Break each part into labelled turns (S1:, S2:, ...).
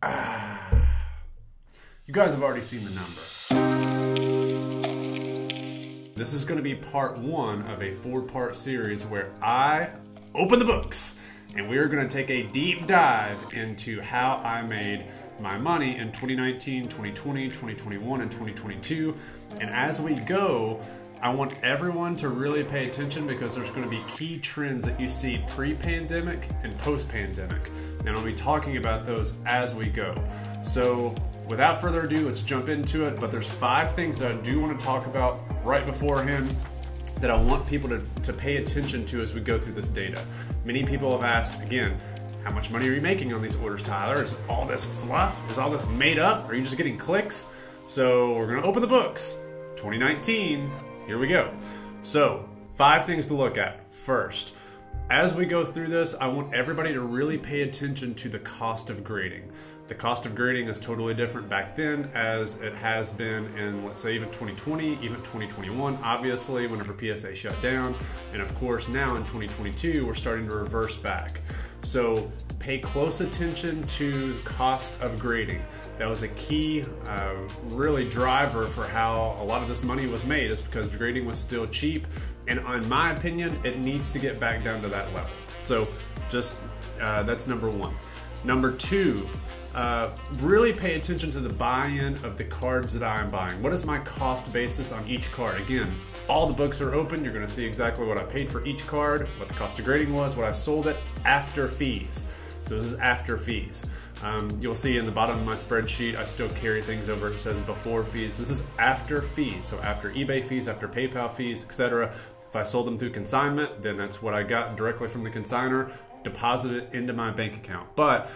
S1: You guys have already seen the number. This is going to be part one of a 4-part series where I open the books and we are going to take a deep dive into how I made my money in 2019, 2020, 2021, and 2022. And as we go, I want everyone to really pay attention because there's going to be key trends that you see pre-pandemic and post-pandemic. And I'll be talking about those as we go. So without further ado, let's jump into it. But there's 5 things that I do want to talk about right beforehand that I want people to pay attention to as we go through this data. Many people have asked, again, how much money are you making on these orders, Tyler? Is all this fluff? Is all this made up? Are you just getting clicks? So we're going to open the books. 2019, here we go. So 5 things to look at. First, as we go through this, I want everybody to really pay attention to the cost of grading. The cost of grading is totally different back then as it has been in, let's say, even 2020, even 2021, obviously, whenever PSA shut down. And of course, now in 2022, we're starting to reverse back. So pay close attention to the cost of grading. That was a key, really driver for how a lot of this money was made, is because grading was still cheap. And in my opinion, it needs to get back down to that level. So just, that's number 1. Number 2, really pay attention to the buy-in of the cards that I am buying. What is my cost basis on each card? Again, all the books are open. You're going to see exactly what I paid for each card, what the cost of grading was, what I sold it after fees. So this is after fees. You'll see in the bottom of my spreadsheet, I still carry things over. It says before fees. This is after fees. So after eBay fees, after PayPal fees, etc. If I sold them through consignment, then that's what I got directly from the consignor, deposited into my bank account. But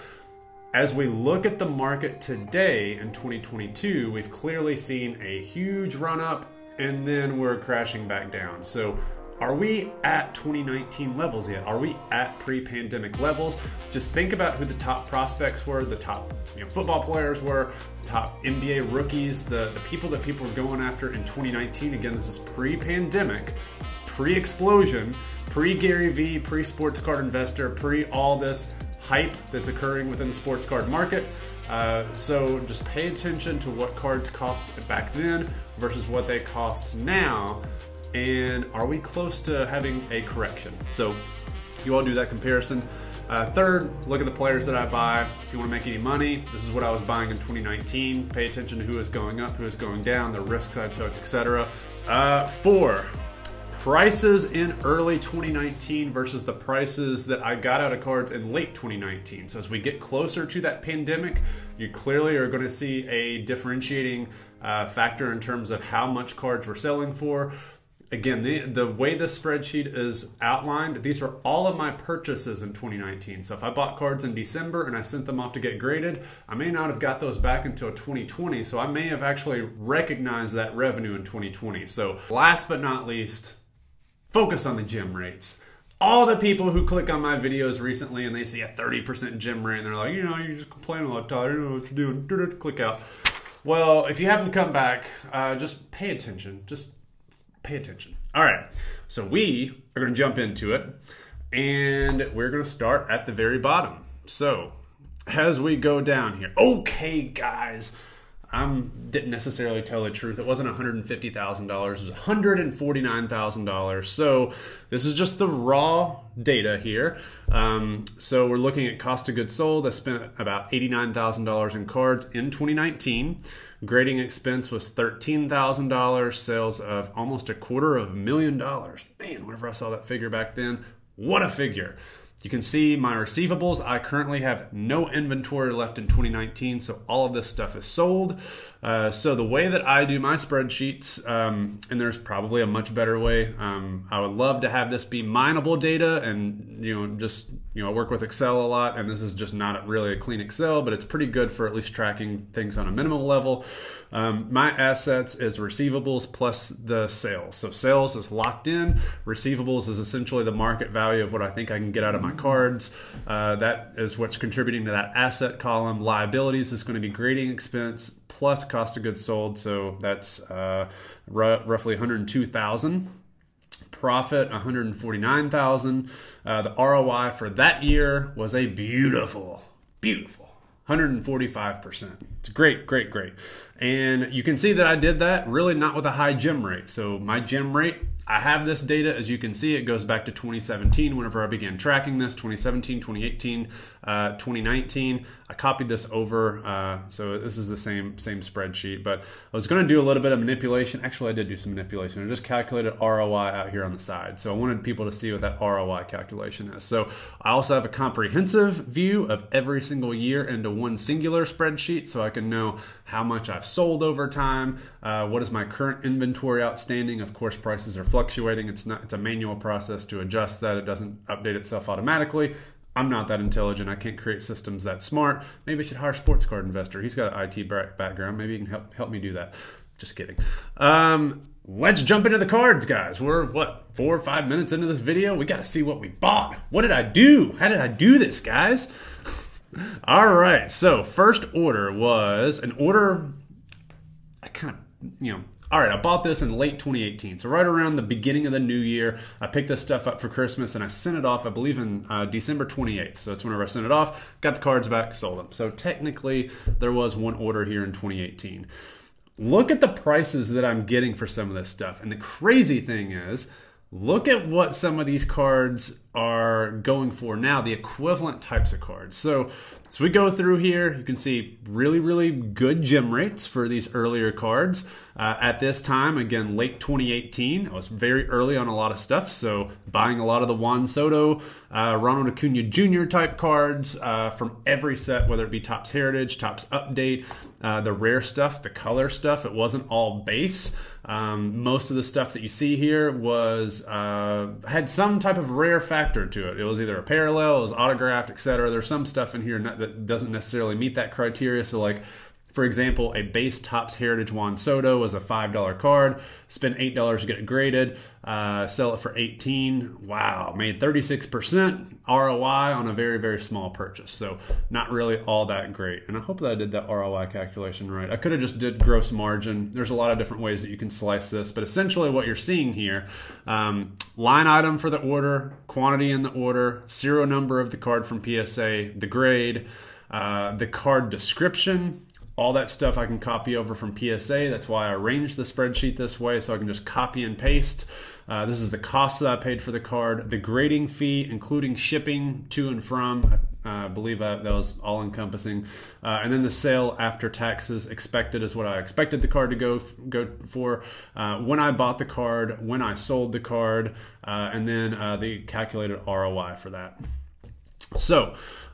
S1: as we look at the market today in 2022, we've clearly seen a huge run up and then we're crashing back down. So are we at 2019 levels yet? Are we at pre-pandemic levels? Just think about who the top prospects were, the top football players were, top NBA rookies, the people that people were going after in 2019. Again, this is pre-pandemic, pre-explosion, pre-Gary V, pre-sports card investor, pre-all this hype that's occurring within the sports card market. So just pay attention to what cards cost back then versus what they cost now. And are we close to having a correction? So you all do that comparison. Third, look at the players that I buy. If you want to make any money, this is what I was buying in 2019. Pay attention to who is going up, who is going down, the risks I took, etc. 4, prices in early 2019 versus the prices that I got out of cards in late 2019. So as we get closer to that pandemic, you clearly are going to see a differentiating factor in terms of how much cards we're selling for. Again, the way this spreadsheet is outlined, these are all of my purchases in 2019. So if I bought cards in December and I sent them off to get graded, I may not have got those back until 2020. So I may have actually recognized that revenue in 2020. So last but not least, focus on the gem rates. All the people who click on my videos recently and they see a 30% gem rate and they're like, you just complain a lot, Tyler, you know what you're doing, click out. Well, if you haven't come back, just pay attention. Just pay attention. All right, so we are going to jump into it and we're going to start at the very bottom. So as we go down here, okay, guys, I didn't necessarily tell the truth. It wasn't $150,000. It was $149,000. So this is just the raw data here. So we're looking at cost of goods sold. I spent about $89,000 in cards in 2019. Grading expense was $13,000. Sales of almost $250,000. Man, whenever I saw that figure back then, what a figure. You can see my receivables. I currently have no inventory left in 2019, so all of this stuff is sold. So the way that I do my spreadsheets, and there's probably a much better way. I would love to have this be mineable data, and I work with Excel a lot, and this is just not really a clean Excel, but it's pretty good for at least tracking things on a minimal level. My assets is receivables plus the sales. So sales is locked in. Receivables is essentially the market value of what I think I can get out of my cards. That is what's contributing to that asset column. Liabilities is going to be grading expense plus cost of goods sold. So that's roughly $102,000. Profit $149,000. The ROI for that year was a beautiful 145%. It's great, great, great. And you can see that I did that really not with a high gem rate. So my gem rate, I have this data, as you can see, it goes back to 2017 whenever I began tracking this, 2017, 2018, 2019. I copied this over, so this is the same spreadsheet, but I was going to do a little bit of manipulation. Actually, I did do some manipulation. I just calculated ROI out here on the side. So I wanted people to see what that ROI calculation is. So I also have a comprehensive view of every single year into one singular spreadsheet, so I can know how much I've sold over time, what is my current inventory outstanding. Of course, prices are fluctuating. It's a manual process to adjust that. It doesn't update itself automatically. I'm not that intelligent. I can't create systems that smart. Maybe I should hire a sports card investor. He's got an IT background. Maybe he can help me do that. Just kidding. Let's jump into the cards, guys. We're, 4 or 5 minutes into this video? We got to see what we bought. What did I do? How did I do this, guys? All right. So first order was an order, all right, I bought this in late 2018. So right around the beginning of the new year, I picked this stuff up for Christmas and I sent it off, I believe in December 28th. So that's whenever I sent it off, got the cards back, sold them. So technically there was one order here in 2018. Look at the prices that I'm getting for some of this stuff. And the crazy thing is, look at what some of these cards are going for now, the equivalent types of cards. So we go through here, you can see really, really good gem rates for these earlier cards. At this time, again, late 2018, I was very early on a lot of stuff, so buying a lot of the Juan Soto, Ronald Acuna Jr. type cards from every set, whether it be Topps Heritage, Topps Update, the rare stuff, the color stuff. It wasn't all base. Most of the stuff that you see here was had some type of rare factor to it. It was either a parallel, it was autographed, etc. There's some stuff in here that doesn't necessarily meet that criteria. So like, for example, a base Topps Heritage Juan Soto was a $5 card. Spend $8 to get it graded. Sell it for $18. Wow, made 36% ROI on a very, very small purchase. So not really all that great. And I hope that I did that ROI calculation right. I could have just did gross margin. There's a lot of different ways that you can slice this. But essentially what you're seeing here, line item for the order, quantity in the order, serial number of the card from PSA, the grade, the card description. All that stuff I can copy over from PSA. That's why I arranged the spreadsheet this way, so I can just copy and paste. This is the cost that I paid for the card. The grading fee, including shipping to and from. I believe that was all encompassing. And then the sale after taxes expected is what I expected the card to go for. When I bought the card, when I sold the card, and then the calculated ROI for that. So,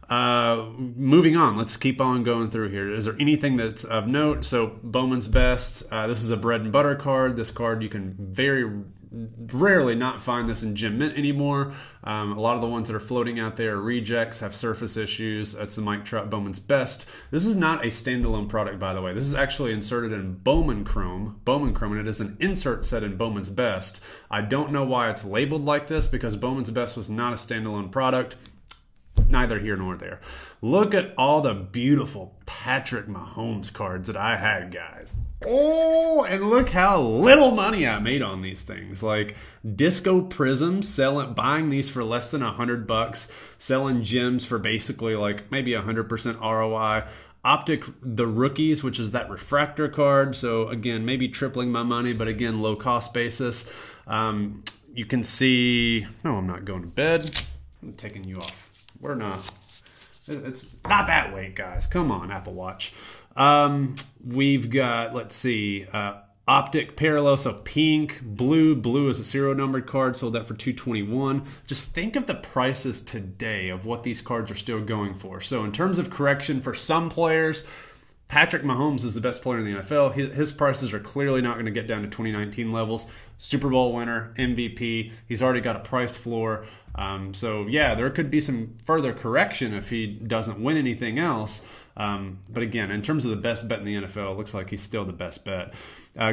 S1: moving on, let's keep on going through here. Is there anything that's of note? So Bowman's Best, this is a bread and butter card. This card, you can very rarely not find this in Gem Mint anymore. A lot of the ones that are floating out there are rejects, have surface issues. That's the Mike Trout Bowman's Best. This is not a standalone product, by the way. This is actually inserted in Bowman Chrome, and it is an insert set in Bowman's Best. I don't know why it's labeled like this, because Bowman's Best was not a standalone product. Neither here nor there. Look at all the beautiful Patrick Mahomes cards that I had, guys. Oh, and look how little money I made on these things. Like Disco Prism, buying these for less than $100, selling gems for basically like maybe 100% ROI. Optic, the Rookies, which is that refractor card. So again, maybe tripling my money, but again, low cost basis. You can see, no, I'm not going to bed. I'm taking you off. We're not. It's not that late, guys. Come on, Apple Watch. We've got, let's see, Optic Parallel, so pink, blue. Blue is a serial numbered card, sold that for $221. Just think of the prices today of what these cards are still going for. So in terms of correction for some players, Patrick Mahomes is the best player in the NFL. His prices are clearly not going to get down to 2019 levels. Super Bowl winner, MVP. He's already got a price floor. So yeah, there could be some further correction if he doesn't win anything else. But again, in terms of the best bet in the NFL, it looks like he's still the best bet.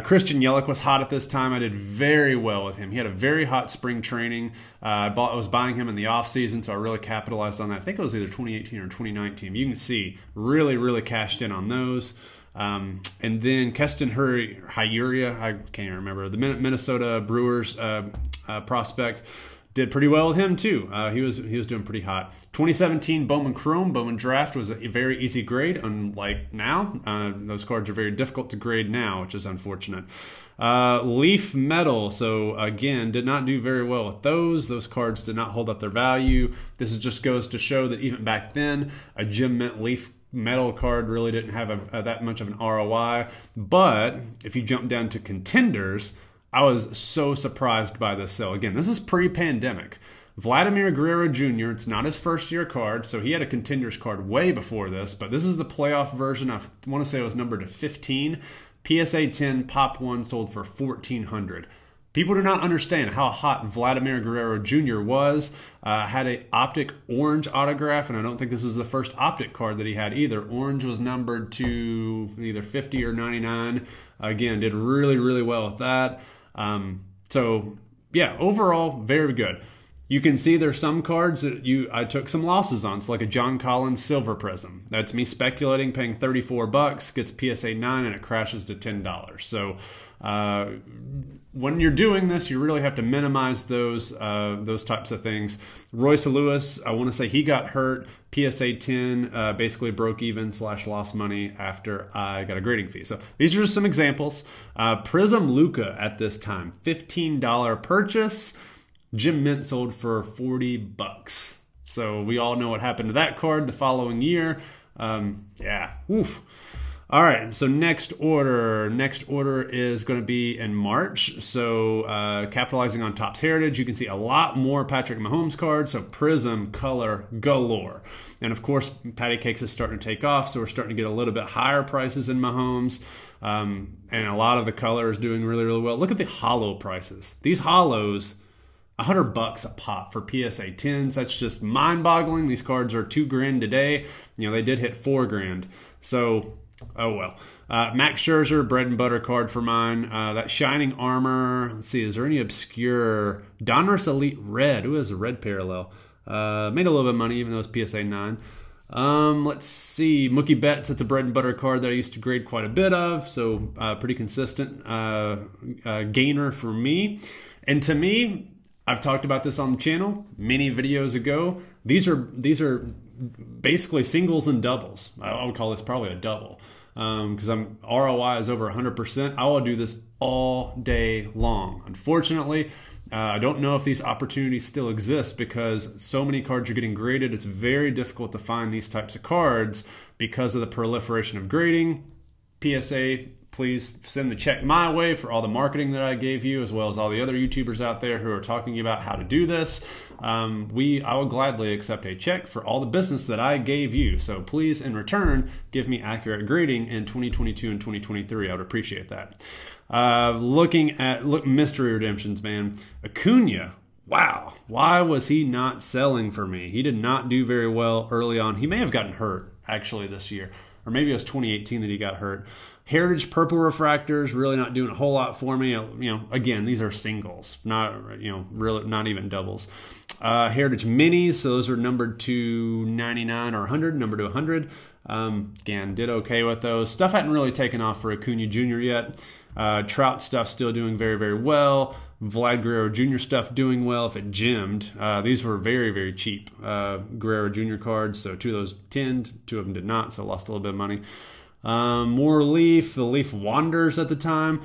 S1: Christian Yelich was hot at this time. I did very well with him. He had a very hot spring training. I was buying him in the offseason, so I really capitalized on that. I think it was either 2018 or 2019. You can see, really, really cashed in on those. And then Keston Hiura, I can't remember, the Minnesota Brewers prospect. did pretty well with him too. He was doing pretty hot. 2017 Bowman Chrome, Bowman Draft was a very easy grade, unlike now. Those cards are very difficult to grade now, which is unfortunate. Leaf Metal, so again, did not do very well with those. Those cards did not hold up their value. This just goes to show that even back then, a Gem Mint Leaf Metal card really didn't have that much of an ROI. But if you jump down to contenders, I was so surprised by this sale. Again, this is pre-pandemic. Vladimir Guerrero Jr., it's not his first year card, so he had a contenders card way before this, but this is the playoff version. I want to say it was numbered to 15. PSA 10 Pop 1 sold for $1,400. People do not understand how hot Vladimir Guerrero Jr. was. Had a Optic Orange autograph, and I don't think this was the first Optic card that he had either. Orange was numbered to either 50 or 99. Again, did really, really well with that. So, yeah, overall, very good. You can see there's some cards that I took some losses on. It's like a John Collins Silver Prism. That's me speculating, paying $34, gets PSA 9, and it crashes to $10. So when you're doing this, you really have to minimize those types of things. Royce Lewis, I want to say he got hurt. PSA 10 basically broke even / lost money after I got a grading fee. So these are just some examples. Prism Luca at this time, $15 purchase. Gem Mint sold for $40. So we all know what happened to that card the following year. Yeah, oof. All right, so next order is going to be in March. So capitalizing on Topps Heritage, you can see a lot more Patrick Mahomes cards. So Prism color galore. And of course, Patty Cakes is starting to take off. So we're starting to get a little bit higher prices in Mahomes. And a lot of the color is doing really, really well. Look at the hollow prices. These hollows, $100 a pop for PSA 10s. That's just mind-boggling. These cards are $2,000 today. You know, they did hit $4,000. So, oh well. Max Scherzer, bread and butter card for mine. That Shining Armor. Let's see, is there any obscure Donruss Elite Red? Ooh, has a red parallel. Made a little bit of money, even though it's PSA 9. Let's see, Mookie Betts. It's a bread and butter card that I used to grade quite a bit of. So, pretty consistent gainer for me. And to me, I've talked about this on the channel many videos ago. These are basically singles and doubles. I would call this probably a double because ROI is over 100%. I will do this all day long. Unfortunately, I don't know if these opportunities still exist because so many cards are getting graded. It's very difficult to find these types of cards because of the proliferation of grading. PSA, please send the check my way for all the marketing that I gave you, as well as all the other YouTubers out there who are talking about how to do this. I will gladly accept a check for all the business that I gave you. So please, in return, give me accurate grading in 2022 and 2023. I would appreciate that. Look, mystery redemptions, man. Acuna. Wow. Why was he not selling for me? He did not do very well early on. He may have gotten hurt, actually, this year. Or maybe it was 2018 that he got hurt. Heritage Purple Refractors, really not doing a whole lot for me. You know, again, these are singles, not, you know, really not even doubles. Heritage Minis, so those are numbered to 99 or 100, numbered to 100. Again, did okay with those. Stuff hadn't really taken off for Acuna Jr. yet. Trout stuff still doing very, very well. Vlad Guerrero Jr. stuff doing well if it gemmed. These were very, very cheap Guerrero Jr. cards, so 2 of those tinned, 2 of them did not, so lost a little bit of money. More Leaf. The Leaf Wanders at the time.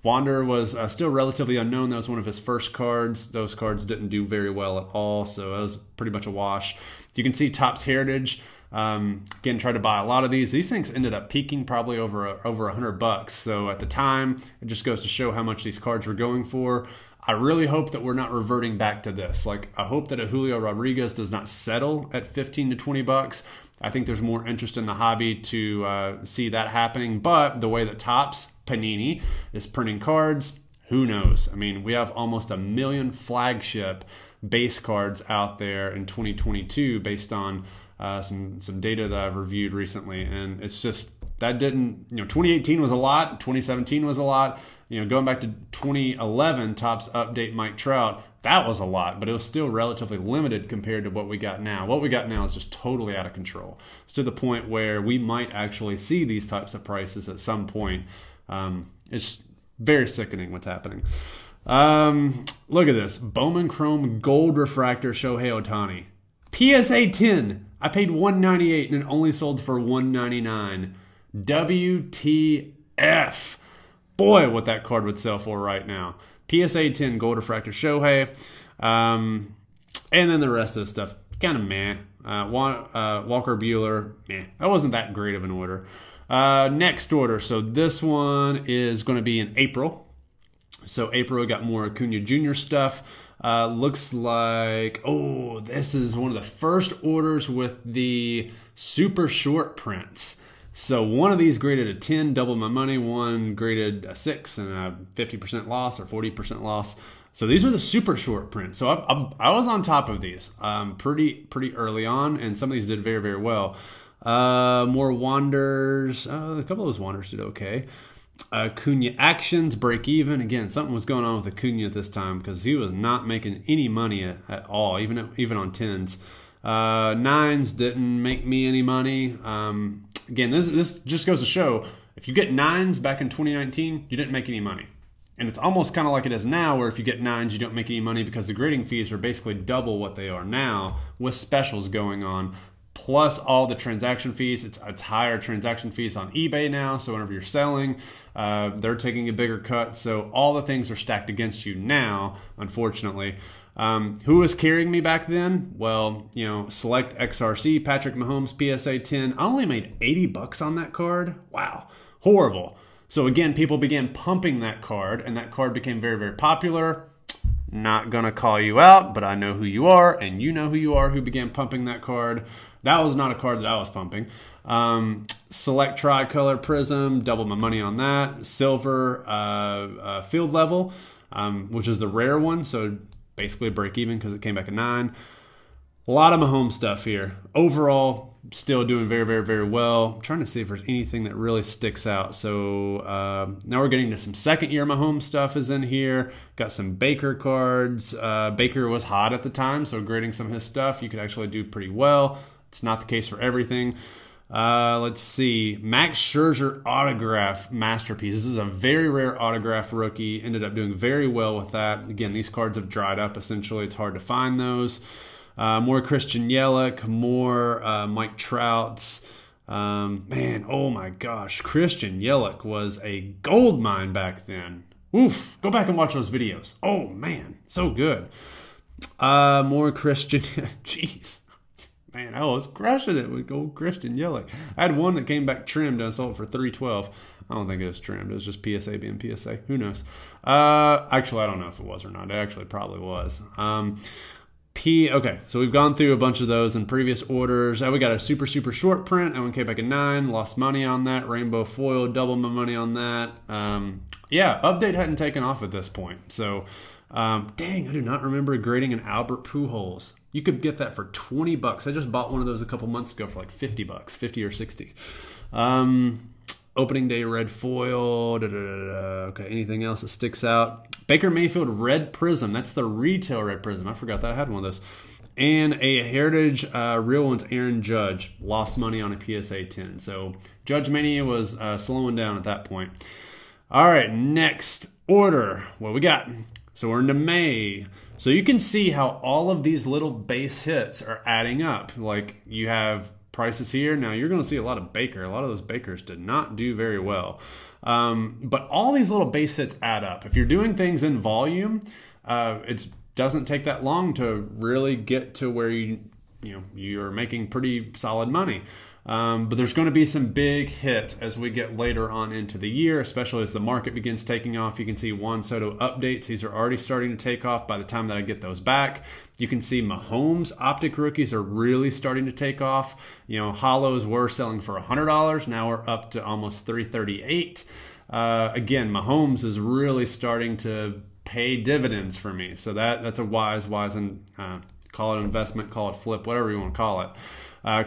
S1: Wander was still relatively unknown. That was one of his first cards. Those cards didn't do very well at all, so it was pretty much a wash. You can see Topps Heritage. Again, tried to buy a lot of these. These things ended up peaking probably over $100. So at the time, it just goes to show how much these cards were going for. I really hope that we're not reverting back to this. Like, I hope that a Julio Rodriguez does not settle at $15 to $20. I think there's more interest in the hobby to see that happening. But the way that Topps, Panini, is printing cards, who knows? I mean, we have almost 1 million flagship base cards out there in 2022 based on some data that I've reviewed recently. And it's just, that didn't, 2018 was a lot, 2017 was a lot. Going back to 2011, Topps update Mike Trout, that was a lot, but it was still relatively limited compared to what we got now. What we got now is just totally out of control. It's to the point where we might actually see these types of prices at some point. It's very sickening what's happening. Look at this. Bowman Chrome Gold Refractor Shohei Ohtani. PSA 10. I paid $198 and it only sold for $199. WTF. Boy, what that card would sell for right now. PSA 10 Gold Refractor Shohei. And then the rest of the stuff, kind of meh. Walker Buehler, meh. That wasn't that great of an order. Next order. So this one is going to be in April. So April got more Acuna Jr. stuff. Looks like, oh, this is one of the first orders with the super short prints. So one of these graded a 10, double my money. One graded a 6 and a 50% loss or 40% loss. So these are the super short prints. So I was on top of these pretty early on, and some of these did very, very well. More Wanders. A couple of those Wanders did okay. Acuna actions, break even. Again, something was going on with Acuna at this time because he was not making any money at all, even on 10s. 9s didn't make me any money. Again, this just goes to show, if you get 9s back in 2019, you didn't make any money. And it's almost kind of like it is now, where if you get 9s, you don't make any money because the grading fees are basically double what they are now with specials going on. Plus all the transaction fees. It's higher transaction fees on eBay now. So whenever you're selling, they're taking a bigger cut. So all the things are stacked against you now, unfortunately. Who was carrying me back then? Well, you know, Select XRC, Patrick Mahomes, PSA 10. I only made $80 on that card. Wow, horrible. So again, people began pumping that card, and that card became very, very popular. Not gonna call you out, but I know who you are, and you know who you are who began pumping that card. That was not a card that I was pumping. Select Tricolor Prism, double my money on that. Silver Field Level, which is the rare one, so basically a break even because it came back at 9. A lot of Mahomes stuff here. Overall, still doing very, very, very well. I'm trying to see if there's anything that really sticks out. So now we're getting to some second year Mahomes stuff is in here. Got some Baker cards. Baker was hot at the time, so grading some of his stuff, you could actually do pretty well. It's not the case for everything. Let's see. Max Scherzer autograph masterpiece. This is a very rare autograph rookie. Ended up doing very well with that. Again, these cards have dried up essentially. It's hard to find those. More Christian Yelich, more Mike Trouts. Man, oh my gosh. Christian Yelich was a gold mine back then. Oof. Go back and watch those videos. Oh man, so good. More Christian. Jeez. Man, I was crushing it with gold Christian Yelich. I had one that came back trimmed and I sold it for $312. I don't think it was trimmed. It was just PSA being PSA. Who knows? Actually, I don't know if it was or not. It actually probably was. Okay, so we've gone through a bunch of those in previous orders. We got a super, super short print. That one came back at 9. Lost money on that. Rainbow foil, double my money on that. Yeah, update hadn't taken off at this point. So, dang, I do not remember grading an Albert Pujols. You could get that for $20. I just bought one of those a couple months ago for like $50, 50 or 60. Opening day red foil. Okay, anything else that sticks out? Baker Mayfield red prism. That's the retail red prism. I forgot that I had one of those. And a Heritage real one's Aaron Judge. Lost money on a PSA 10. So Judge Mania was slowing down at that point. All right, next order. What we got? So we're into May. So you can see how all of these little base hits are adding up. Like you have prices here. Now you're going to see a lot of Baker. A lot of those Bakers did not do very well. But all these little base hits add up. If you're doing things in volume, it doesn't take that long to really get to where you're making pretty solid money. But there's going to be some big hits as we get later on into the year, especially as the market begins taking off. You can see Juan Soto updates. These are already starting to take off by the time that I get those back. You can see Mahomes optic rookies are really starting to take off. You know, hollows were selling for $100. Now we're up to almost $338. Again, Mahomes is really starting to pay dividends for me. So that's a wise and call it investment, call it flip, whatever you want to call it.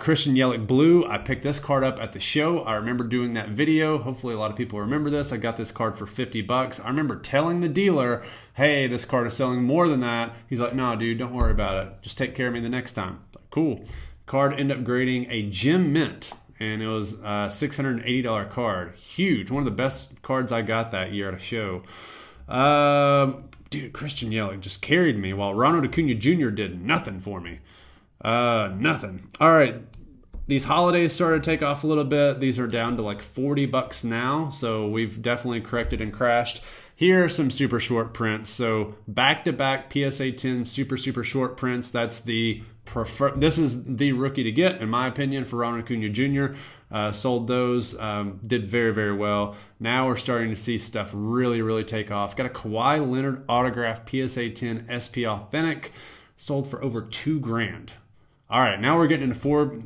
S1: Christian Yelich Blue, I picked this card up at the show. I remember doing that video. Hopefully a lot of people remember this. I got this card for $50. I remember telling the dealer, hey, this card is selling more than that. He's like, no, dude, don't worry about it. Just take care of me the next time. Like, cool. Card ended up grading a Gem Mint, and it was a $680 card. Huge. One of the best cards I got that year at a show. dude, Christian Yelich just carried me while Ronald Acuna Jr. did nothing for me. Nothing. All right. These holidays started to take off a little bit. These are down to like $40 now. So we've definitely corrected and crashed. Here are some super short prints. So back-to-back PSA 10 super short prints. That's the preferred. This is the rookie to get, in my opinion, for Ronald Acuna Jr. Sold those. Did very well. Now we're starting to see stuff really take off. Got a Kawhi Leonard autograph PSA 10 SP Authentic. Sold for over $2,000. All right, now we're getting into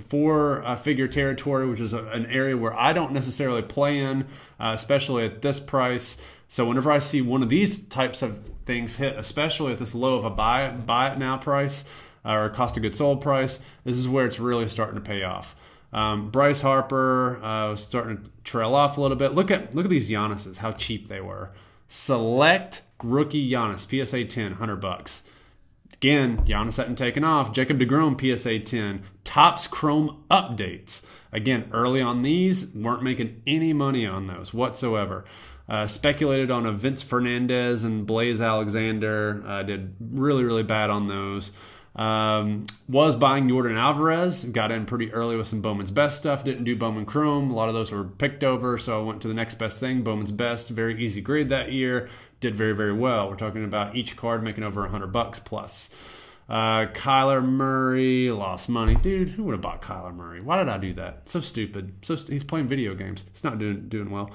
S1: four figure territory, which is an area where I don't necessarily play in, especially at this price. So whenever I see one of these types of things hit, especially at this low of a buy it now price or cost of goods sold price, this is where it's really starting to pay off. Bryce Harper was starting to trail off a little bit. Look at these Giannis's, how cheap they were. Select rookie Giannis, PSA 10, $100. Again, Giannis hadn't taken off. Jacob deGrom, PSA 10. Topps Chrome updates. Again, early on these, weren't making any money on those whatsoever. Speculated on a Vince Fernandez and Blaze Alexander. Did really bad on those. Was buying Jordan Alvarez. Got in pretty early with some Bowman's Best stuff. Didn't do Bowman Chrome. A lot of those were picked over, so I went to the next best thing, Bowman's Best. Very easy grade that year. Did very well. We're talking about each card making over $100 plus. Kyler Murray lost money. Dude, who would have bought Kyler Murray? Why did I do that? So stupid. He's playing video games. He's not doing well.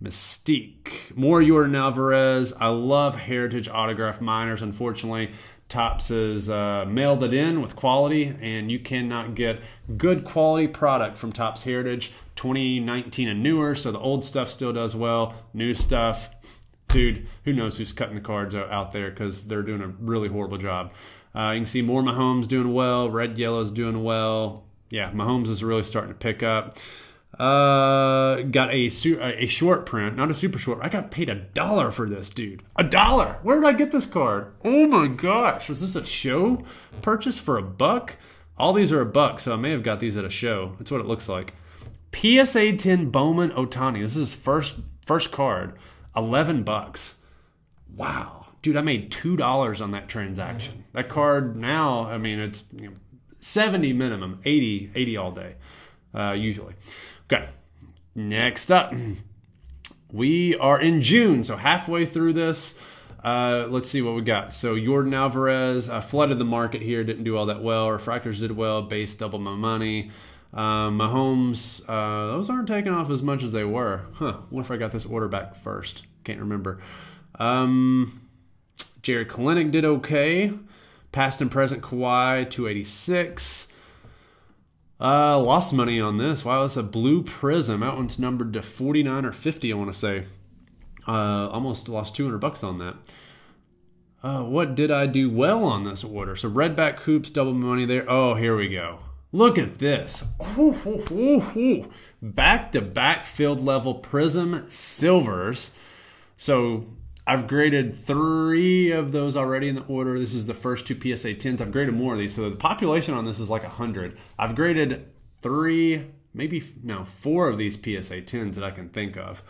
S1: Mystique. More Jordan Alvarez. I love Heritage autograph minors. Unfortunately, Topps has mailed it in with quality, and you cannot get good quality product from Topps Heritage 2019 and newer, so the old stuff still does well. New stuff, dude, who knows who's cutting the cards out there because they're doing a really horrible job. You can see more Mahomes doing well. Red Yellow's doing well. Yeah, Mahomes is really starting to pick up. Got a short print, not a super short. I got paid $1 for this, dude. $1. Where did I get this card? Oh my gosh, was this a show purchase for $1? All these are $1, so I may have got these at a show. That's what it looks like. PSA 10 Bowman Ohtani. This is his first card. $11. Wow, dude, I made $2 on that transaction. That card now, I mean, it's 70 minimum, 80 all day, usually. Okay, next up, we are in June, so halfway through this. Let's see what we got. So Jordan Alvarez flooded the market here, didn't do all that well. Refractors did well, base doubled my money. Mahomes, those aren't taking off as much as they were. What if I got this order back first? Can't remember. Jared Kalenic did okay. Past and present Kawhi, 286. Lost money on this. Wow, it's a blue prism. That one's numbered to 49 or 50, I want to say. Almost lost $200 on that. What did I do well on this order? So Redback Hoops, double money there. Oh, here we go. Look at this. Back-to-back field level prism silvers. So I've graded 3 of those already in the order. This is the first 2 PSA 10s. I've graded more of these. So the population on this is like 100. I've graded 4 of these PSA 10s that I can think of.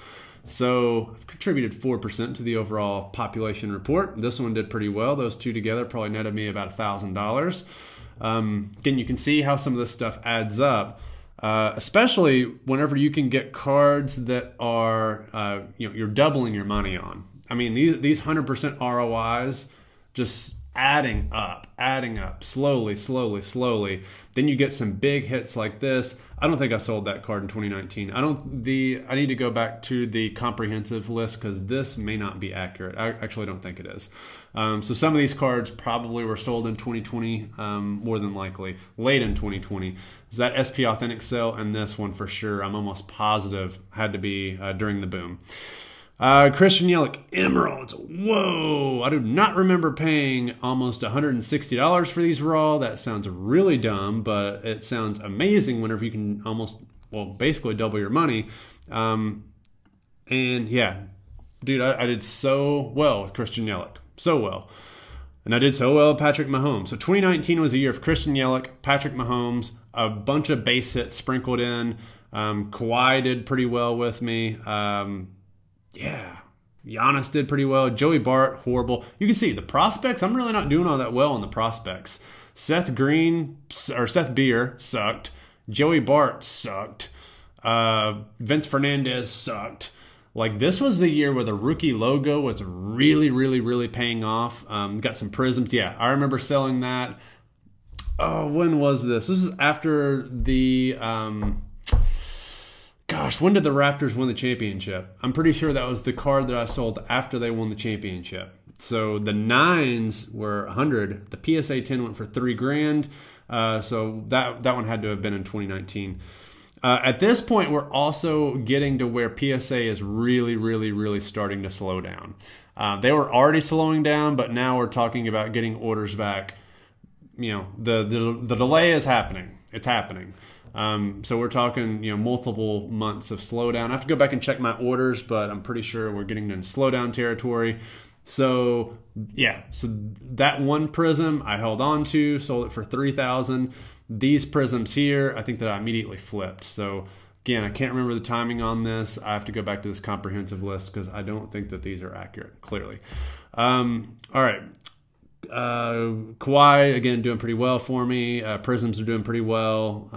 S1: So I've contributed 4% to the overall population report. This one did pretty well. Those two together probably netted me about $1,000. Again, you can see how some of this stuff adds up, especially whenever you can get cards that are, you're doubling your money on. I mean, these 100% ROIs just adding up slowly. Then you get some big hits like this. I don't think I sold that card in 2019. I need to go back to the comprehensive list because this may not be accurate. I actually don't think it is. So some of these cards probably were sold in 2020, more than likely late in 2020. So that SP Authentic sale and this one for sure, I'm almost positive had to be during the boom. Christian Yelich Emeralds. Whoa! I do not remember paying almost $160 for these raw. That sounds really dumb, but it sounds amazing whenever you can basically double your money. And yeah, dude, I did so well with Christian Yelich. So well. And I did so well with Patrick Mahomes. So 2019 was a year of Christian Yelich, Patrick Mahomes, a bunch of base hits sprinkled in. Kawhi did pretty well with me. Yeah, Giannis did pretty well. Joey Bart, horrible. You can see the prospects. I'm really not doing all that well on the prospects. Seth Beer sucked. Joey Bart sucked. Vince Fernandez sucked. Like, this was the year where the rookie logo was really, really, really paying off. Got some prisms. Yeah, I remember selling that. Oh, when was this? This is after the... Gosh, when did the Raptors win the championship? I'm pretty sure that was the card that I sold after they won the championship. So the 9s were 100. The PSA 10 went for $3,000. So that one had to have been in 2019. At this point, we're also getting to where PSA is really, really, really starting to slow down. They were already slowing down, but now we're talking about getting orders back. You know, the delay is happening. It's happening. So we're talking, multiple months of slowdown. I have to go back and check my orders, but I'm pretty sure we're getting in slowdown territory. So yeah, so that one prism I held on to, sold it for $3,000. These prisms here, I think that I immediately flipped. So again, I can't remember the timing on this. I have to go back to this comprehensive list because I don't think that these are accurate, clearly. All right. Kawhi, again, doing pretty well for me. Prisms are doing pretty well.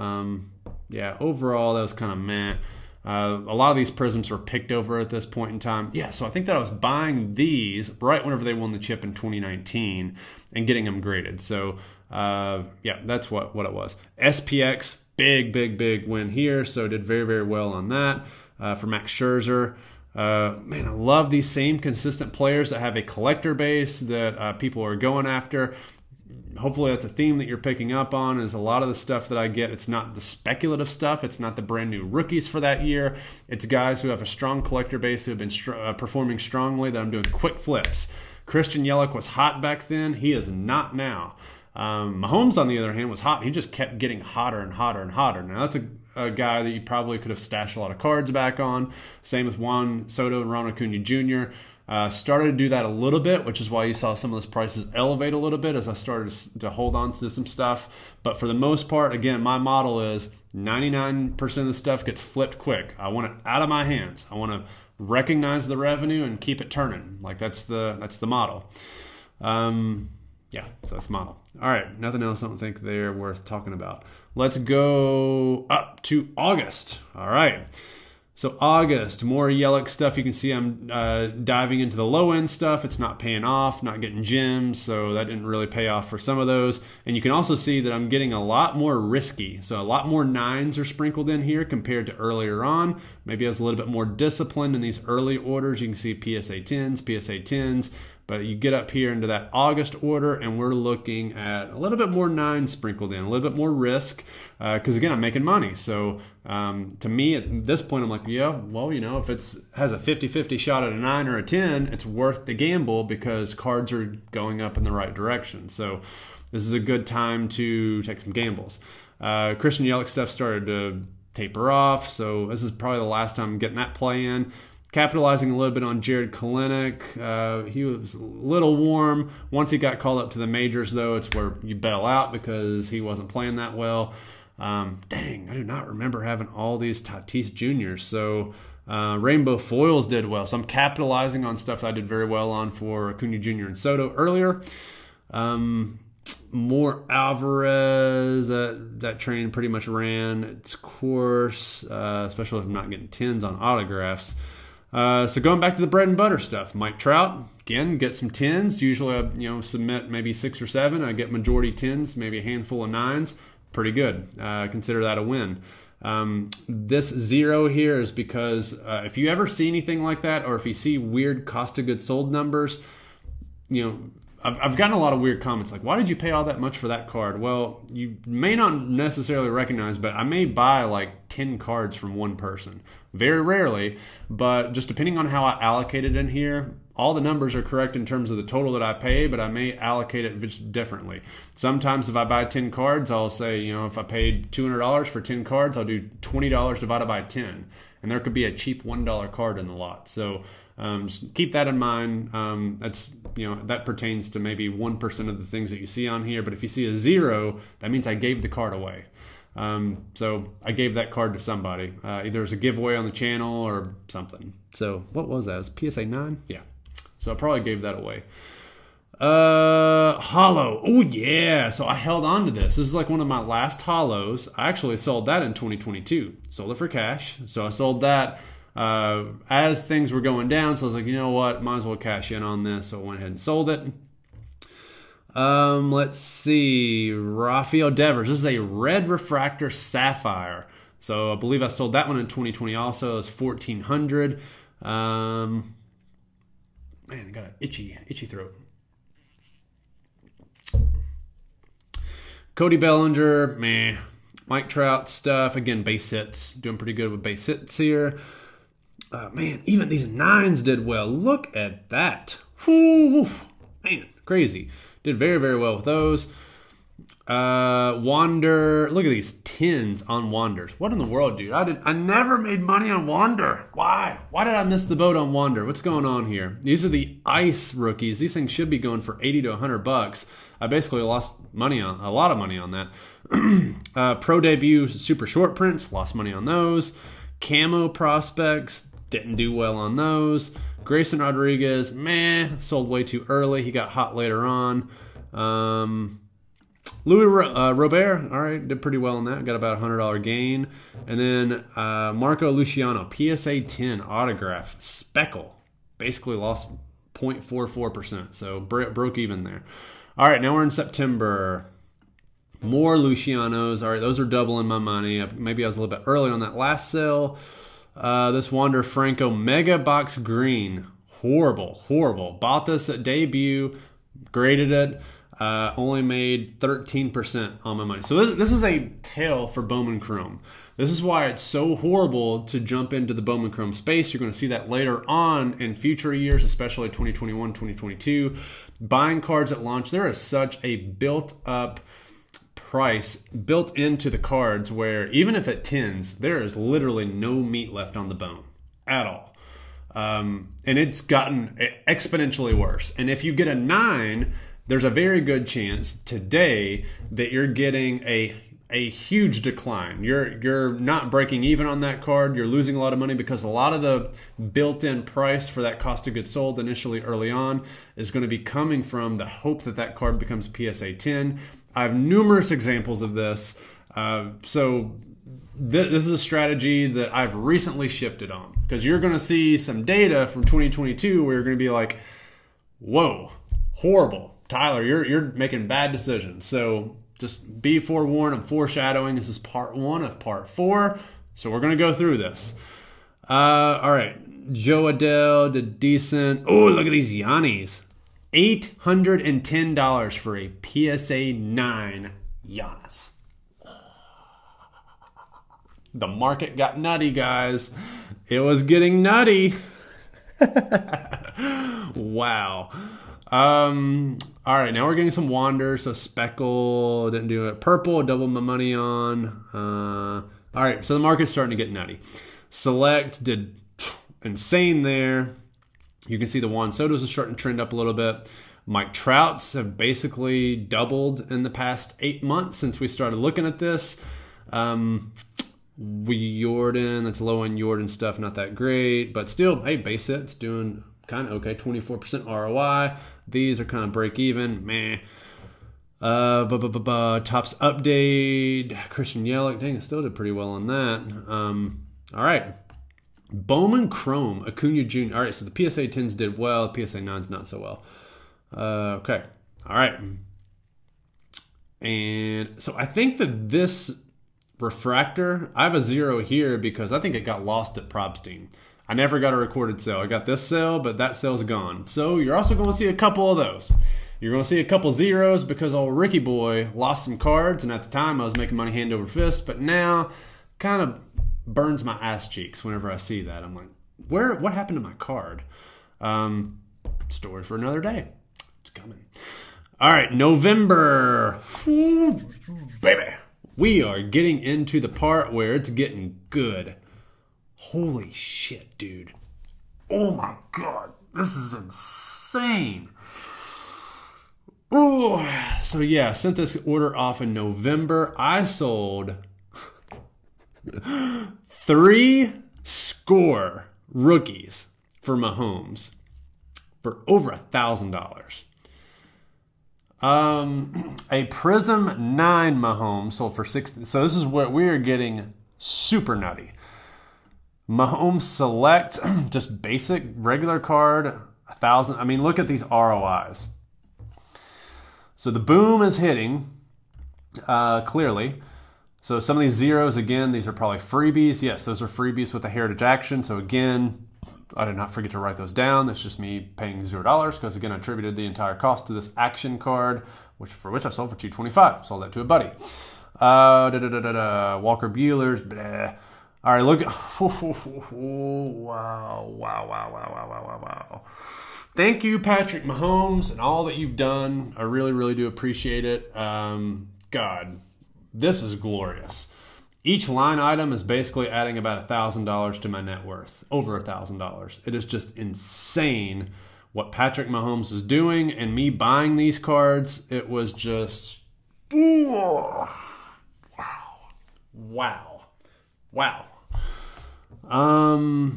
S1: Yeah, overall, that was kind of meh. A lot of these prisms were picked over at this point in time. Yeah, so I think that I was buying these right whenever they won the chip in 2019 and getting them graded. So, yeah, that's what it was. SPX, big win here. So did very, very well on that. For Max Scherzer. Man, I love these same consistent players that have a collector base that people are going after. Hopefully that's a theme that you're picking up on, is a lot of the stuff that I get, it's not the speculative stuff. It's not the brand new rookies for that year. It's guys who have a strong collector base who have been performing strongly that I'm doing quick flips. Christian Yelich was hot back then. He is not now. Mahomes, on the other hand, was hot. He just kept getting hotter and hotter and hotter. Now, that's a guy that you probably could have stashed a lot of cards back on. Same with Juan Soto and Ronald Acuna Jr. Started to do that a little bit, which is why you saw some of those prices elevate a little bit as I started to hold on to some stuff. But for the most part, again, my model is 99% of the stuff gets flipped quick. I want it out of my hands. I want to recognize the revenue and keep it turning. Like, that's the model. Yeah, so that's the model. All right, nothing else I don't think they're worth talking about. Let's go up to August. All right. So August, more Yelich stuff. You can see I'm diving into the low-end stuff. It's not paying off, not getting gems, so that didn't really pay off for some of those. And you can also see that I'm getting a lot more risky. So a lot more 9s are sprinkled in here compared to earlier on. Maybe I was a little bit more disciplined in these early orders. You can see PSA 10s. But you get up here into that August order, and we're looking at a little bit more 9 sprinkled in, a little bit more risk, because again, I'm making money. So to me, at this point, I'm like, yeah, well, if it has a 50-50 shot at a 9 or a 10, it's worth the gamble because cards are going up in the right direction. So this is a good time to take some gambles. Christian Yelich stuff started to taper off, so this is probably the last time I'm getting that play in. Capitalizing a little bit on Jared Kelenic. He was a little warm. Once he got called up to the majors, though, it's where you bail out because he wasn't playing that well. Dang, I do not remember having all these Tatis Juniors. So Rainbow Foils did well. So I'm capitalizing on stuff that I did very well on for Acuna Jr. and Soto earlier. More Alvarez. That train pretty much ran its course, especially if I'm not getting 10s on autographs. So going back to the bread and butter stuff, Mike Trout, again, get some 10s. Usually I submit maybe 6 or 7. I get majority 10s, maybe a handful of 9s. Pretty good. Consider that a win. This 0 here is because if you ever see anything like that, or if you see weird cost of goods sold numbers, I've gotten a lot of weird comments like, why did you pay all that much for that card? Well, you may not necessarily recognize, but I may buy like 10 cards from one person. Very rarely, but just depending on how I allocate it in here, all the numbers are correct in terms of the total that I pay, but I may allocate it just differently. Sometimes if I buy 10 cards, I'll say, if I paid $200 for 10 cards, I'll do $20 divided by 10. And there could be a cheap $1 card in the lot. So just keep that in mind. That pertains to maybe 1% of the things that you see on here. But if you see a 0, that means I gave the card away. So I gave that card to somebody. Either as a giveaway on the channel or something. So what was that? It was PSA 9? Yeah. So I probably gave that away. Hollow. Oh yeah. So I held on to this. This is like one of my last hollows. I actually sold that in 2022. Sold it for cash. So I sold that as things were going down. So I was like, you know what? Might as well cash in on this. So I went ahead and sold it. Let's see. Rafael Devers. This is a red refractor sapphire. So I believe I sold that one in 2020 also. It was $1,400. Man, I got an itchy throat. Cody Bellinger, meh. Mike Trout stuff. Again, base hits. Doing pretty good with base hits here. Man, even these 9s did well. Look at that. Whew. Man, crazy. Did very, very well with those. Wander. Look at these 10s on Wanders. What in the world, dude? I never made money on Wander. Why? Why did I miss the boat on Wander? What's going on here? These are the ice rookies. These things should be going for 80 to 100 bucks. I basically lost money on a lot of money on that. Pro debut super short prints, lost money on those. Camo prospects, didn't do well on those. Grayson Rodriguez, meh, sold way too early. He got hot later on. Louis Robert, all right, did pretty well on that. Got about a $100 gain. And then Marco Luciano, PSA 10 autograph, speckle. Basically lost 0.44%, so broke even there. All right, now we're in September. More Lucianos. All right, those are doubling my money. Maybe I was a little bit early on that last sale. This Wander Franco Mega Box Green. Horrible, horrible. Bought this at debut, graded it. Only made 13% on my money. So this is a tale for Bowman Chrome. This is why it's so horrible to jump into the Bowman Chrome space. You're going to see that later on in future years, especially 2021, 2022. Buying cards at launch, there is such a built-up price built into the cards where even if it 10s, there is literally no meat left on the bone at all. And it's gotten exponentially worse. And if you get a 9, there's a very good chance today that you're getting a huge decline. You're not breaking even on that card. You're losing a lot of money because a lot of the built-in price for that cost of goods sold initially early on is going to be coming from the hope that that card becomes PSA 10. I have numerous examples of this. So this is a strategy that I've recently shifted on because you're going to see some data from 2022 where you're going to be like, whoa, horrible. Tyler, you're making bad decisions. So just be forewarned. I'm foreshadowing. This is part 1 of part 4. So we're going to go through this. All right. Joe Adele did decent. Oh, look at these Yannis. $810 for a PSA 9 Giannis. The market got nutty, guys. It was getting nutty. Wow. All right, now we're getting some Wander. So Speckle, didn't do it. Purple, doubled my money on. All right, so the market's starting to get nutty. Select did insane there. You can see the Juan Soto's are starting to trend up a little bit. Mike Trout's have basically doubled in the past 8 months since we started looking at this. Jordan, that's low end Jordan stuff, not that great, but still, hey, base hit's doing kind of okay, 24% ROI. These are kind of break even, meh. Tops update, Christian Yelich, dang, it still did pretty well on that. All right. Bowman Chrome, Acuna Jr. All right, so the PSA 10s did well. PSA 9s not so well. Okay. All right. And so I think that this refractor, I have a 0 here because I think it got lost at Probstein. I never got a recorded sale. I got this sale, but that sale's gone. So you're also going to see a couple of those. You're going to see a couple 0s because old Ricky Boy lost some cards, and at the time I was making money hand over fist, but now kind of burns my ass cheeks whenever I see that. I'm like, what happened to my card? Story for another day. It's coming. All right, November. Ooh, baby. We are getting into the part where it's getting good. Holy shit, dude. Oh my God. This is insane. Ooh. So yeah, sent this order off in November. I sold 3 score rookies for Mahomes for over $1,000. A Prism 9 Mahomes sold for $60. So this is what we are getting super nutty. Mahomes Select, just basic regular card, 1,000. I mean, look at these ROIs. So the boom is hitting clearly. So some of these zeros, again, these are probably freebies. Yes, those are freebies with the Heritage Action. So again, I did not forget to write those down. That's just me paying $0 because, again, I attributed the entire cost to this action card, for which I sold for $225. Sold that to a buddy. Walker Bueller's. Blah. All right, look at. Wow. Thank you, Patrick Mahomes, and all that you've done. I really, really do appreciate it. God, this is glorious. Each line item is basically adding about $1,000 to my net worth, over $1,000. It is just insane what Patrick Mahomes is doing, and me buying these cards. It was just wow. Man,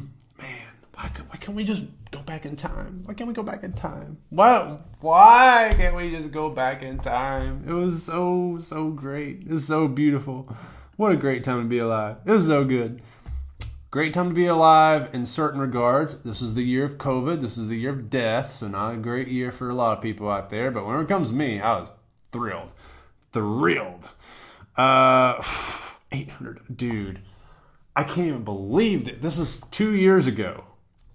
S1: why can't we just go back in time? Why can't we go back in time? Why can't we just go back in time? It was so great. It was so beautiful. What a great time to be alive. It was so good. Great time to be alive in certain regards. This is the year of COVID. This is the year of death. So not a great year for a lot of people out there. But when it comes to me, I was thrilled. 800. Dude, I can't even believe that. This is 2 years ago.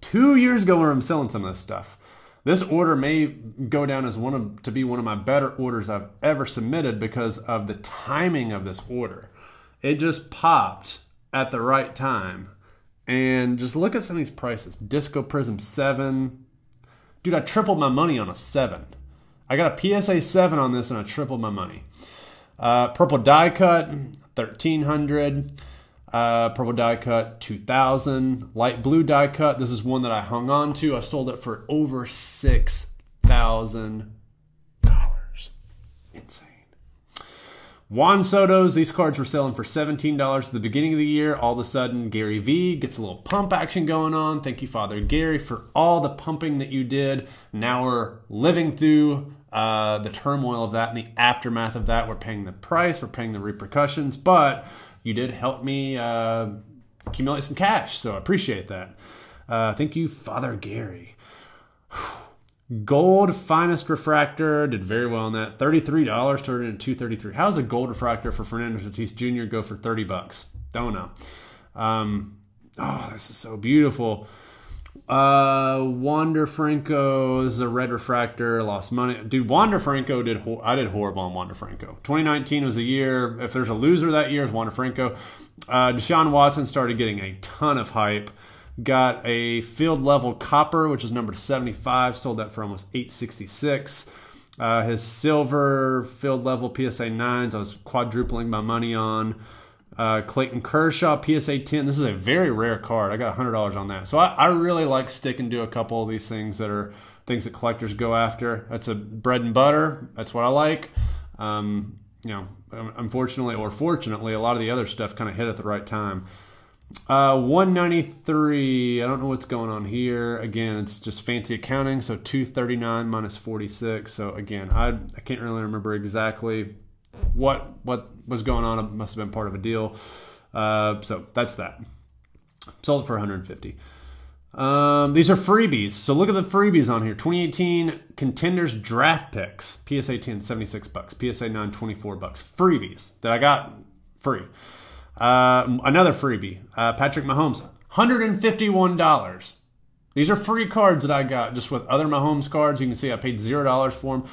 S1: 2 years ago when I'm selling some of this stuff. This order may go down as to be one of my better orders I've ever submitted because of the timing of this order. It just popped at the right time. And just look at some of these prices. Disco Prism 7. Dude, I tripled my money on a 7. I got a PSA 7 on this and I tripled my money. Purple die cut, 1,300. Purple die cut, 2,000. Light blue die cut. This is one that I hung on to. I sold it for over $6,000. Insane. Juan Soto's, these cards were selling for $17 at the beginning of the year. All of a sudden, Gary V gets a little pump action going on. Thank you, Father Gary, for all the pumping that you did. Now we're living through the turmoil of that and the aftermath of that. We're paying the price. We're paying the repercussions. But you did help me accumulate some cash, so I appreciate that. Thank you, Father Gary. Gold Finest Refractor did very well on that. $33 turned into $233. How does a gold refractor for Fernando Tatis Jr. go for $30? Don't know. Oh, this is so beautiful. Wander Franco is a red refractor. Lost money. Dude, Wander Franco I did horrible on Wander Franco. 2019 was a year. If there's a loser that year, it's Wander Franco. Deshaun Watson started getting a ton of hype. Got a field level copper, which is numbered 75. Sold that for almost $866. His silver field level PSA 9s, I was quadrupling my money on. Clayton Kershaw, PSA 10. This is a very rare card. I got $100 on that. So I really like sticking to a couple of these things that are things that collectors go after. That's a bread and butter. That's what I like. Unfortunately or fortunately, a lot of the other stuff kind of hit at the right time. 193. I don't know what's going on here. Again, it's just fancy accounting. So 239 minus 46. So again, I can't really remember exactly what was going on. It must have been part of a deal. So that's that. Sold it for 150. These are freebies. So look at the freebies on here. 2018 Contenders Draft Picks. PSA 10, $76. PSA 9, $24. Freebies that I got free. Another freebie. Patrick Mahomes, $151. These are free cards that I got just with other Mahomes cards. You can see I paid $0 for them.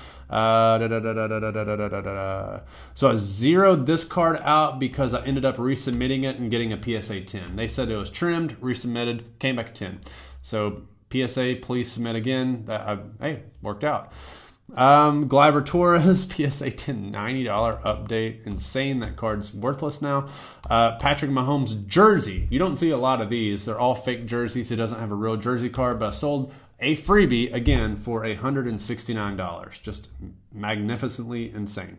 S1: So I zeroed this card out because I ended up resubmitting it and getting a PSA 10. They said it was trimmed, resubmitted, came back at 10. So PSA, please submit again. Hey, worked out. Gleyber Torres, PSA 10, $90 update. Insane, that card's worthless now. Patrick Mahomes jersey. You don't see a lot of these. They're all fake jerseys. He doesn't have a real jersey card, but I sold a freebie again for $169. Just magnificently insane.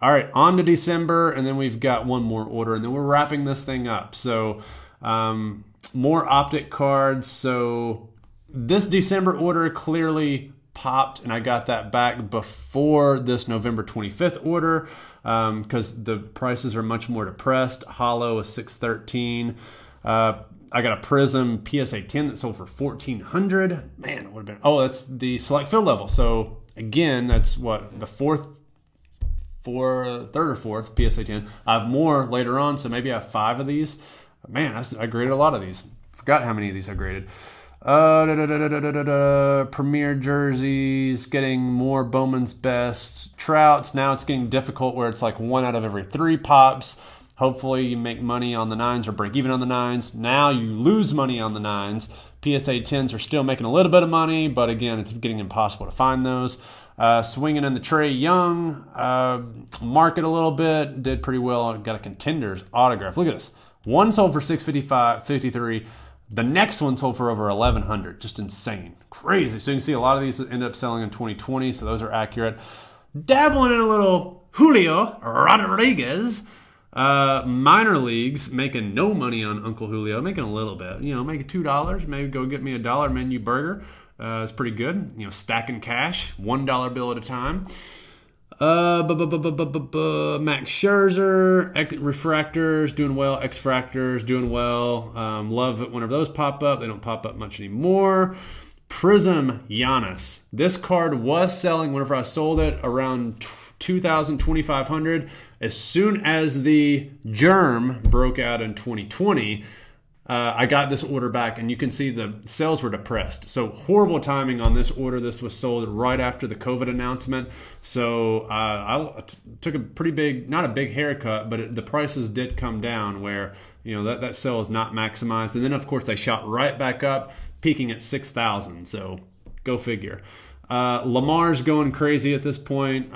S1: All right, on to December, and then we've got one more order, and then we're wrapping this thing up. So more optic cards. So this December order clearly popped, and I got that back before this November 25th order because the prices are much more depressed. Hollow is $613. I got a Prism PSA 10 that sold for $1,400. Man, it would have been. Oh, that's the select field level. So again, that's what the third or fourth PSA 10. I have more later on, so maybe I have 5 of these. Man, I graded a lot of these. Forgot how many of these I graded. Premier jerseys, getting more Bowman's Best. Trouts, now it's getting difficult where it's like 1 out of every 3 pops. Hopefully you make money on the 9s or break even on the 9s. Now you lose money on the 9s. PSA 10s are still making a little bit of money, but again, it's getting impossible to find those. Swinging in the Trey Young market a little bit. Did pretty well. Got a Contenders autograph. Look at this. One sold for $653. The next one sold for over $1,100. Just insane. Crazy. So you can see a lot of these that end up selling in 2020, so those are accurate. Dabbling in a little Julio Rodriguez. Minor leagues, making no money on Uncle Julio, making a little bit. You know, making $2. Maybe go get me a $1 menu burger. It's pretty good. You know, stacking cash, $1 bill at a time. Max Scherzer, refractors doing well, X-fractors doing well. Love it whenever those pop up. They don't pop up much anymore. Prism Giannis. This card was selling whenever I sold it around 2,000, 2,500. As soon as the germ broke out in 2020, I got this order back, and you can see the sales were depressed. So horrible timing on this order. This was sold right after the COVID announcement. So I took a pretty big, not a big haircut, but the prices did come down where, you know, that sale is not maximized. And then, of course, they shot right back up, peaking at 6,000. So go figure. Lamar's going crazy at this point.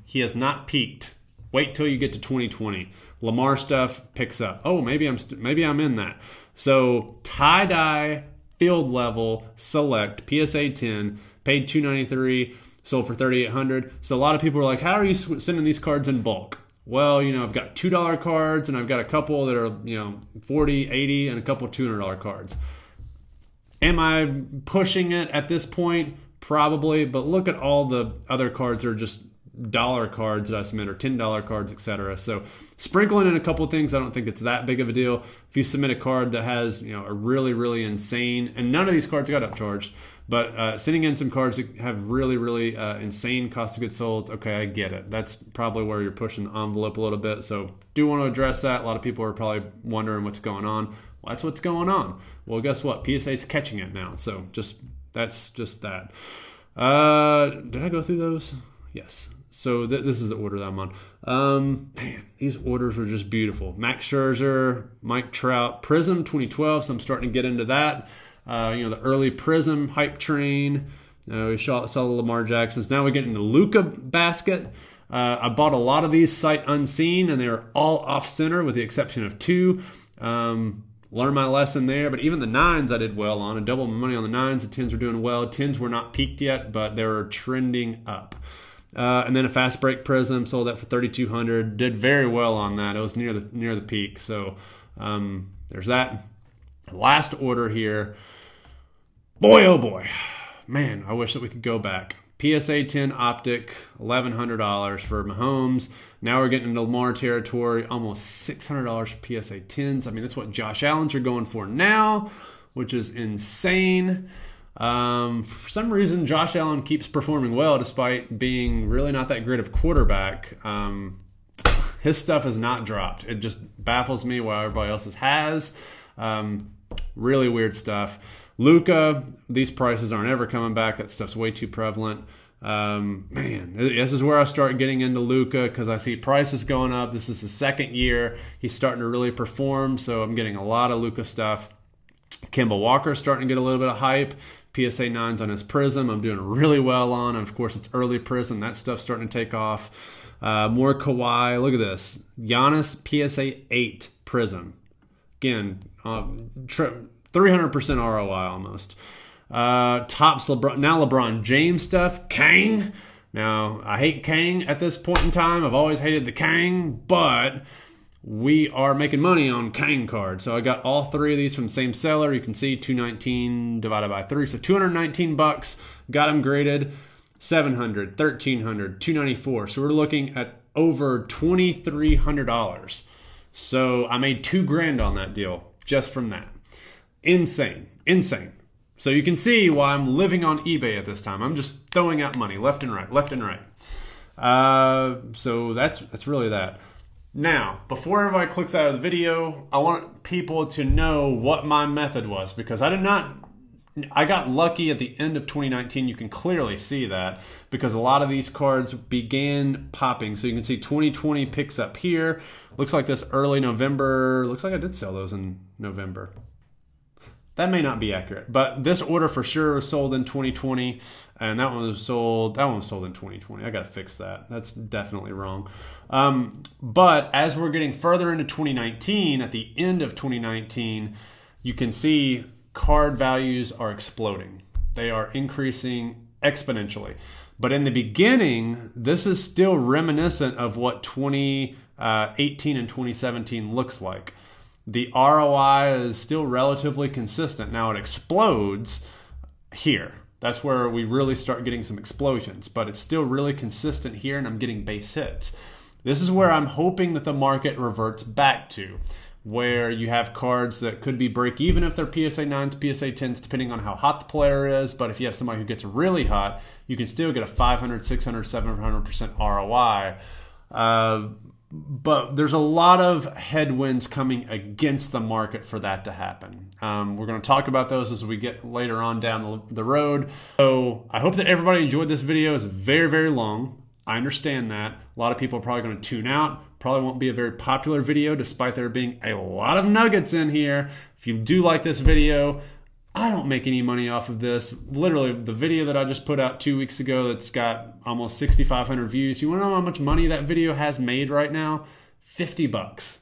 S1: He has not peaked. Wait till you get to 2020. Lamar stuff picks up. Oh, maybe I'm in that. So tie-dye field level select PSA 10 paid $293, sold for $3,800. So a lot of people are like, how are you sending these cards in bulk? Well, you know, I've got $2 cards, and I've got a couple that are, you know, $40, $80, and a couple $200 cards. Am I pushing it at this point? Probably, but look at all the other cards that are just dollar cards that I submit, or $10 cards, etc. So sprinkling in a couple of things, I don't think it's that big of a deal. If you submit a card that has, you know, a really, really insane, and none of these cards got upcharged, but sending in some cards that have really, really insane cost of goods sold, okay, I get it. That's probably where you're pushing the envelope a little bit. So do want to address that. A lot of people are probably wondering what's going on. Well, that's what's going on. Well, guess what? PSA's catching it now. So that's just that. Did I go through those? Yes. So this is the order that I'm on. Man, these orders were just beautiful. Max Scherzer, Mike Trout, Prism 2012. So I'm starting to get into that. You know, the early Prism hype train. We saw the Lamar Jacksons. Now we get into Luka basket. I bought a lot of these sight unseen, and they were all off center with the exception of 2. Learned my lesson there, but even the 9s I did well on. I doubled my money on the 9s. The 10s were doing well. 10s were not peaked yet, but they were trending up. And then a fast break Prism, sold that for $3,200. Did very well on that. It was near the peak. So there's that. Last order here. Boy, oh boy. Man, I wish that we could go back. PSA 10 optic, $1,100 for Mahomes. Now we're getting into Lamar territory, almost $600 for PSA 10s. I mean, that's what Josh Allen's are going for now, which is insane. For some reason, Josh Allen keeps performing well despite being really not that great of quarterback. His stuff has not dropped. It just baffles me why everybody else's has. Really weird stuff. Luka, these prices aren't ever coming back. That stuff's way too prevalent. Man, this is where I start getting into Luka because I see prices going up. This is his second year. He's starting to really perform, so I'm getting a lot of Luka stuff. Kemba Walker's starting to get a little bit of hype. PSA 9s on his Prism, I'm doing really well on. And of course, it's early Prism. That stuff's starting to take off. More Kawhi. Look at this. Giannis PSA 8 Prism. Again, 300% ROI almost. Topps LeBron, now LeBron James stuff. Kang. Now, I hate Kang at this point in time. I've always hated the Kang, but we are making money on Kang cards. So I got all three of these from the same seller. You can see 219 divided by 3. So 219 bucks. Got them graded. 700, 1300, 294. So we're looking at over $2,300. So I made $2,000 on that deal just from that. Insane, insane. So you can see why I'm living on eBay at this time. I'm just throwing out money left and right, left and right. So that's really that. Now, before everybody clicks out of the video, I want people to know what my method was, because I got lucky at the end of 2019. You can clearly see that because a lot of these cards began popping. So you can see 2020 picks up here. Looks like this early November. Looks like I did sell those in November. That may not be accurate, but this order for sure was sold in 2020, and that one was sold in 2020. I got to fix that. That's definitely wrong. But as we're getting further into 2019, at the end of 2019, you can see card values are exploding. They are increasing exponentially. But in the beginning, this is still reminiscent of what 2018 and 2017 looks like. The ROI is still relatively consistent. Now it explodes here. That's where we really start getting some explosions, but it's still really consistent here, and I'm getting base hits. This is where I'm hoping that the market reverts back to, where you have cards that could be break even if they're PSA 9s, PSA 10s, depending on how hot the player is. But if you have somebody who gets really hot, you can still get a 500, 600, 700% ROI. But there's a lot of headwinds coming against the market for that to happen. We're going to talk about those as we get later on down the road. So I hope that everybody enjoyed this video. It's very, very long. I understand that. A lot of people are probably going to tune out. Probably won't be a very popular video despite there being a lot of nuggets in here. If you do like this video, I don't make any money off of this. Literally, the video that I just put out 2 weeks ago that's got almost 6,500 views. You want to know how much money that video has made right now? 50 bucks.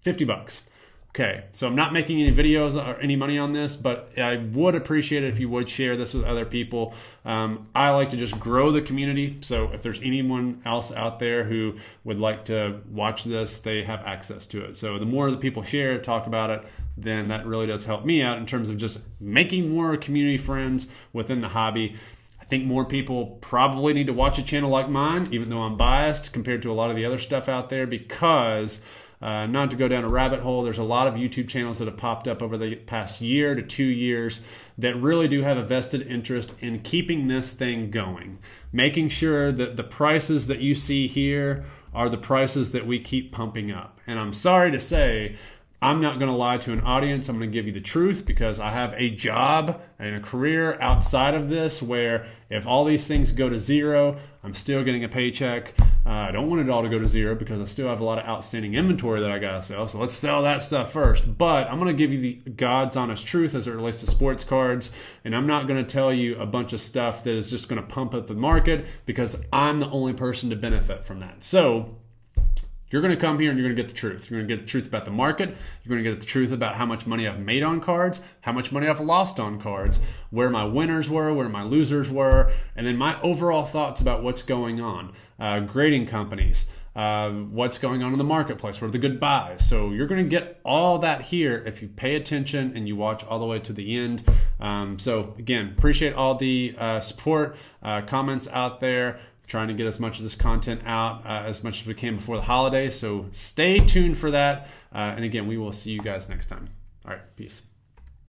S1: 50 bucks. Okay, so I'm not making any videos or any money on this, but I would appreciate it if you would share this with other people. I like to just grow the community, so if there's anyone else out there who would like to watch this, they have access to it. So the more that people share, talk about it, then that really does help me out in terms of just making more community friends within the hobby. I think more people probably need to watch a channel like mine, even though I'm biased compared to a lot of the other stuff out there, because not to go down a rabbit hole, there's a lot of YouTube channels that have popped up over the past year to 2 years that really do have a vested interest in keeping this thing going, making sure that the prices that you see here are the prices that we keep pumping up. And I'm sorry to say, I'm not going to lie to an audience. I'm going to give you the truth because I have a job and a career outside of this where if all these things go to zero, I'm still getting a paycheck. I don't want it all to go to zero because I still have a lot of outstanding inventory that I got to sell. So let's sell that stuff first. But I'm going to give you the God's honest truth as it relates to sports cards. And I'm not going to tell you a bunch of stuff that is just going to pump up the market because I'm the only person to benefit from that. So you're going to come here and you're going to get the truth. You're going to get the truth about the market. You're going to get the truth about how much money I've made on cards, how much money I've lost on cards, where my winners were, where my losers were, and then my overall thoughts about what's going on. Grading companies, what's going on in the marketplace, what are the good buys. So you're going to get all that here if you pay attention and you watch all the way to the end. So again, appreciate all the support, comments out there. Trying to get as much of this content out as much as we can before the holidays. So stay tuned for that. And again, we will see you guys next time. All right, peace.